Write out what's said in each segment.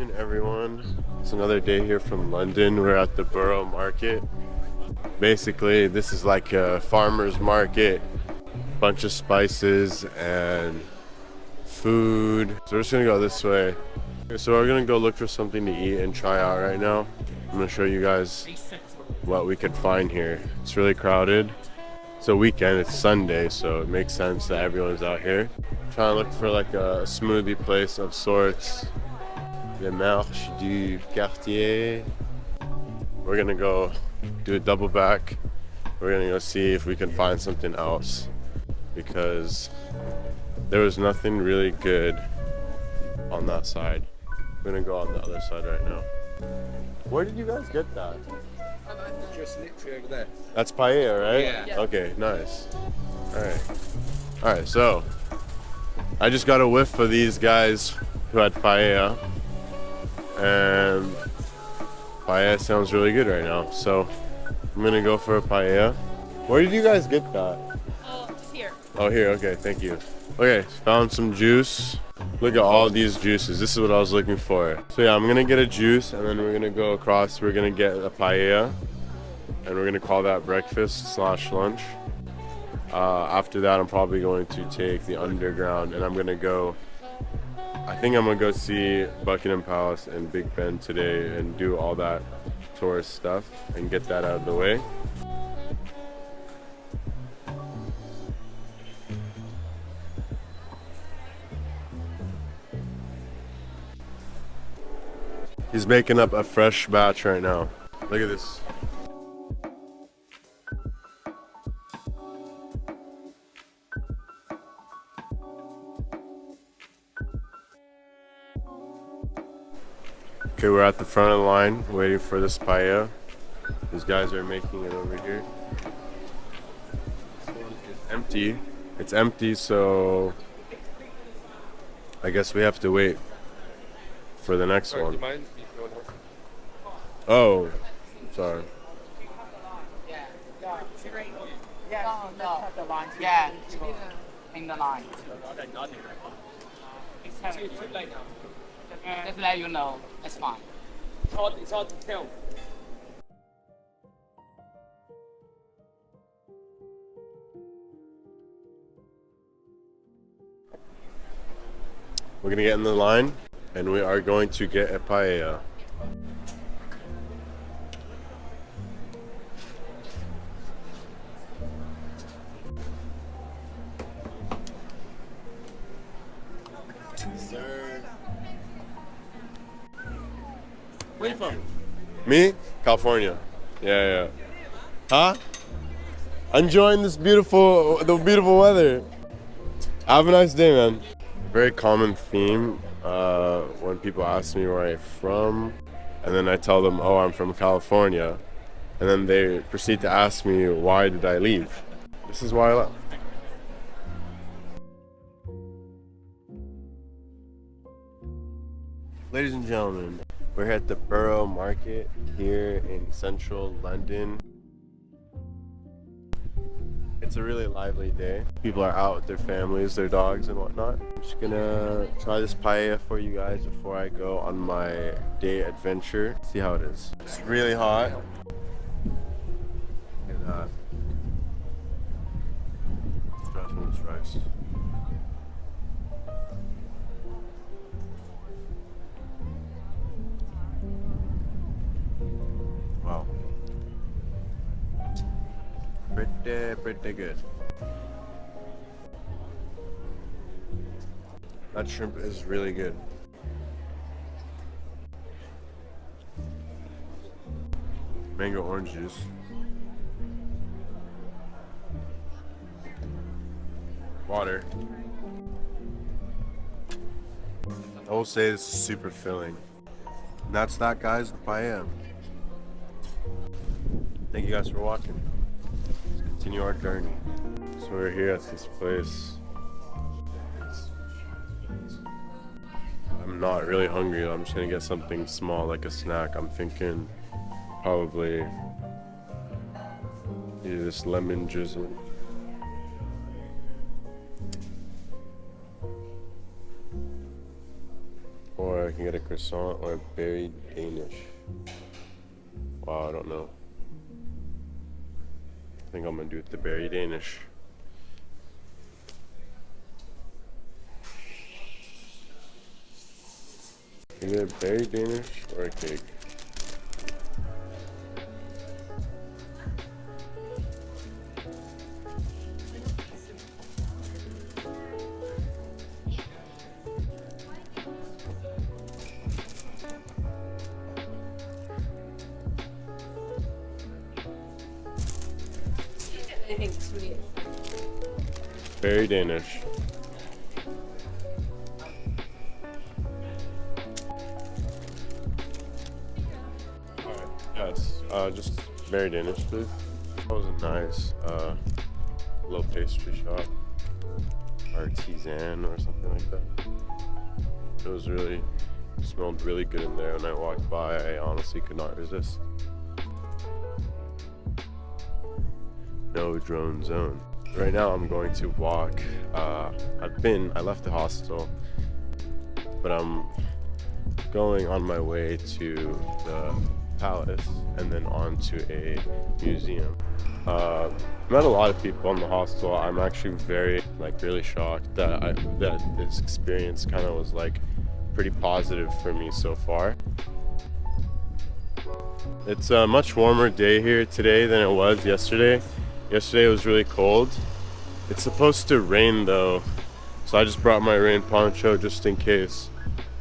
afternoon, everyone. It's another day here from London. We're at the Borough Market. Basically, this is like a farmer's market. Bunch of spices and food. So we're just gonna go this way. So we're gonna go look for something to eat and try out right now. I'm gonna show you guys what we could find here. It's really crowded. It's a weekend, it's Sunday, so it makes sense that everyone's out here. Trying to look for like a smoothie place of sorts. Le Marche du Quartier. We're gonna go do a double back. We're gonna go see if we can find something else because there was nothing really good on that side. We're gonna go on the other side right now. Where did you guys get that? Just literally over there. That's paella, right? Yeah. Okay, nice. Alright, so I just got a whiff of these guys who had paella. And paella sounds really good right now. So I'm gonna go for a paella. Where did you guys get that? Just here. Oh, here, okay, thank you. Okay, found some juice. Look at all these juices. This is what I was looking for. So yeah, I'm gonna get a juice and then we're gonna go across. We're gonna get a paella and we're gonna call that breakfast / lunch. After that, I'm probably going to take the underground and I'm gonna go, I think I'm gonna go see Buckingham Palace and Big Ben today and do all that tourist stuff and get that out of the way. He's making up a fresh batch right now. Look at this. Okay, we're at the front of the line waiting for this paella. These guys are making it over here. This one is empty. It's empty, so I guess we have to wait for the next one. Oh, sorry. Yeah, in the line. Just let you know, it's fine. It's hard to tell. We're gonna get in the line and we are going to get a paella. Sir. Where you from? Me? California. Yeah. Huh? Enjoying the beautiful weather. Have a nice day, man. Very common theme when people ask me where I'm from, and then I tell them, oh, I'm from California, and then they proceed to ask me, why did I leave? This is why I left. Ladies and gentlemen, we're here at the Borough Market here in central London. It's a really lively day. People are out with their families, their dogs and whatnot. I'm just gonna try this paella for you guys before I go on my day adventure. See how it is. It's really hot. Look at that. Stress on this rice. Wow. Pretty good. That shrimp is really good. Mango orange juice. Water. I will say this is super filling. And that's that, guys, the paella. Thank you guys for watching. Let's continue our journey. So we're here at this place. I'm not really hungry. I'm just gonna get something small, like a snack. I'm thinking probably either this lemon drizzle. Or I can get a croissant or a berry Danish. Wow, I don't know. I think I'm gonna do it the berry Danish. Either a berry Danish or a cake. Anything sweet. Berry Danish. Alright, yes. Just berry Danish, please. That was a nice little pastry shop. Artisan or something like that. It was really, smelled really good in there when I walked by. I honestly could not resist. No drone zone. Right now I'm going to walk. I left the hostel, but I'm going on my way to the palace and then on to a museum. Met a lot of people in the hostel. I'm actually really shocked that this experience kind of was like pretty positive for me so far. It's a much warmer day here today than it was yesterday. Yesterday it was really cold. It's supposed to rain though, so I just brought my rain poncho just in case,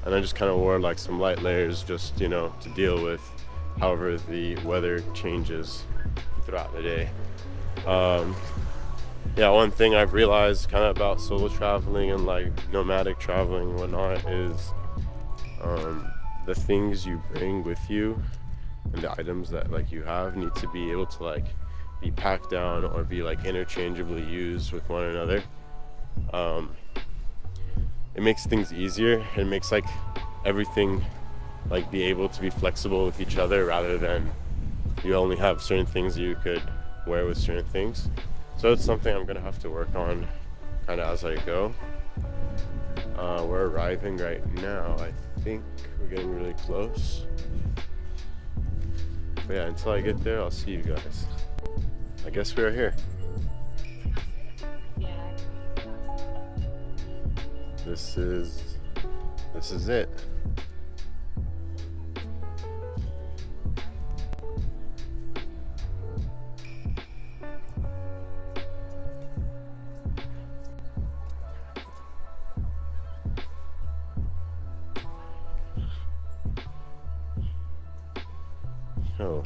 and I just kind of wore like some light layers just, you know, to deal with however the weather changes throughout the day. Yeah, one thing I've realized kind of about solo traveling and like nomadic traveling and whatnot is the things you bring with you and the items that like you have need to be able to like be packed down or be like interchangeably used with one another. It makes things easier. It makes like everything like be able to be flexible with each other rather than you only have certain things you could wear with certain things. So it's something I'm gonna have to work on kind of as I go. We're arriving right now. I think we're getting really close. But yeah, until I get there, I'll see you guys. I guess we're here. This is it. Oh.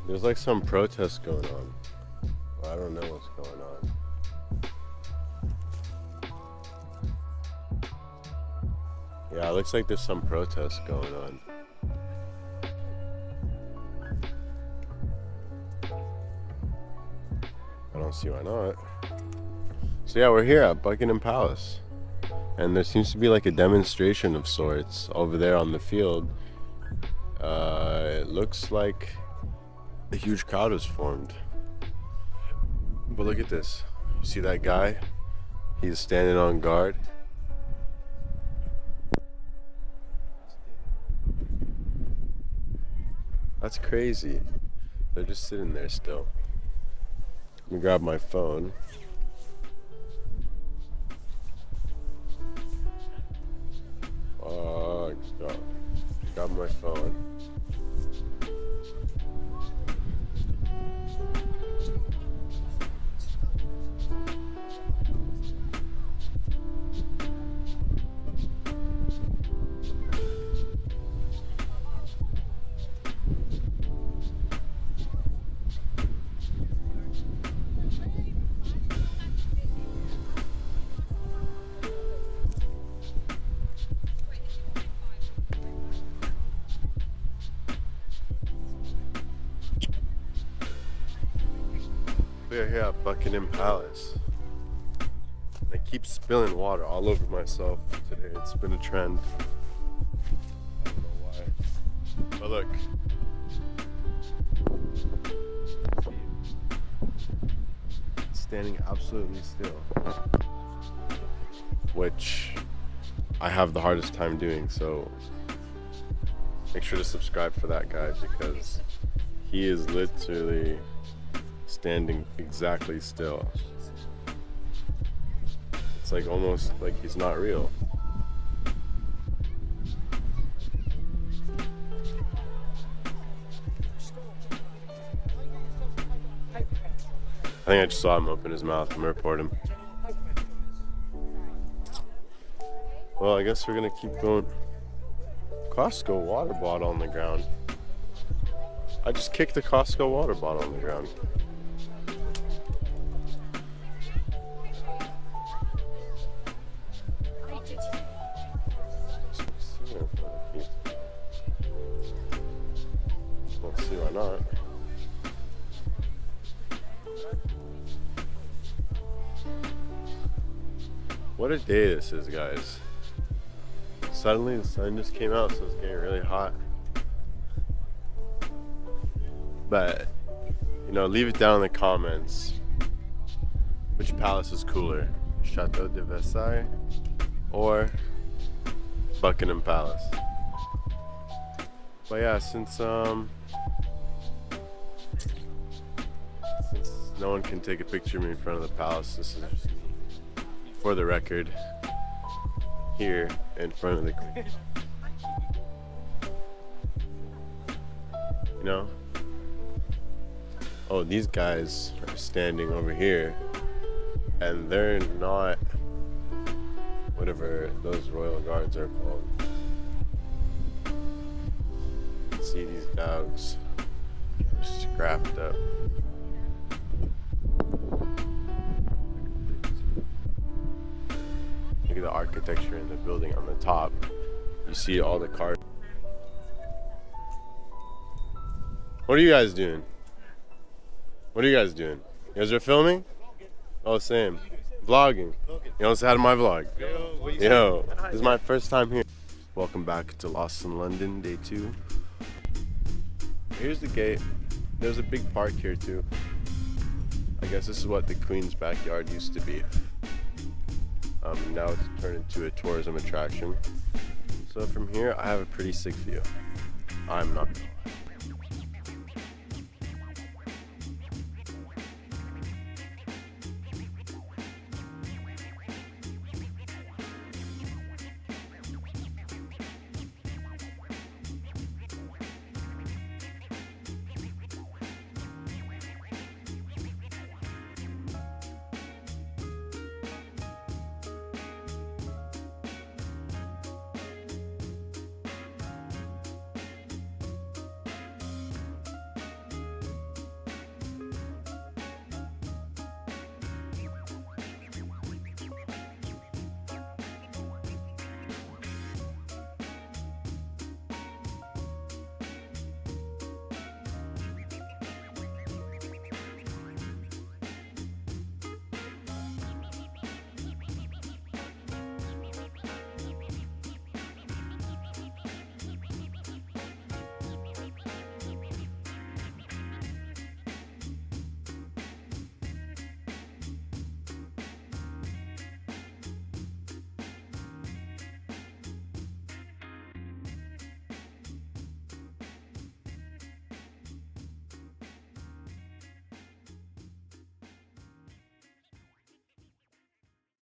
There's like some protest going on. Well, I don't know what's going on. Yeah, it looks like there's some protest going on. I don't see why not. So yeah, we're here at Buckingham Palace. And there seems to be like a demonstration of sorts over there on the field. It looks like a huge crowd has formed. But look at this. You see that guy? He's standing on guard. That's crazy. They're just sitting there still. Let me grab my phone. Grab my phone. We're here at Buckingham Palace. I keep spilling water all over myself today. It's been a trend. I don't know why. But look. It's standing absolutely still. Which I have the hardest time doing. So make sure to subscribe for that guy, because he is literally standing exactly still. It's like almost like he's not real. I think I just saw him open his mouth. I'm gonna report him. Well, I guess we're gonna keep going. Costco water bottle on the ground. I just kicked a Costco water bottle on the ground. Let's see, why not? What a day this is, guys. Suddenly the sun just came out, so it's getting really hot. But, you know, leave it down in the comments. Which palace is cooler? Chateau de Versailles or Buckingham Palace? But yeah, since no one can take a picture of me in front of the palace, this is just for the record here in front of the queen. You know? Oh, these guys are standing over here, and they're not whatever those royal guards are called. See these dogs scrapped up. Look at the architecture in the building on the top. You see all the cars. What are you guys doing? What are you guys doing? You guys are filming? Oh, same. Vlogging. You know, say hi to my vlog. Yo, this is my first time here. Welcome back to Lost in London, day 2. Here's the gate. There's a big park here too. I guess this is what the Queen's backyard used to be. Now it's turned into a tourism attraction. So from here, I have a pretty sick view. I'm not gonna lie.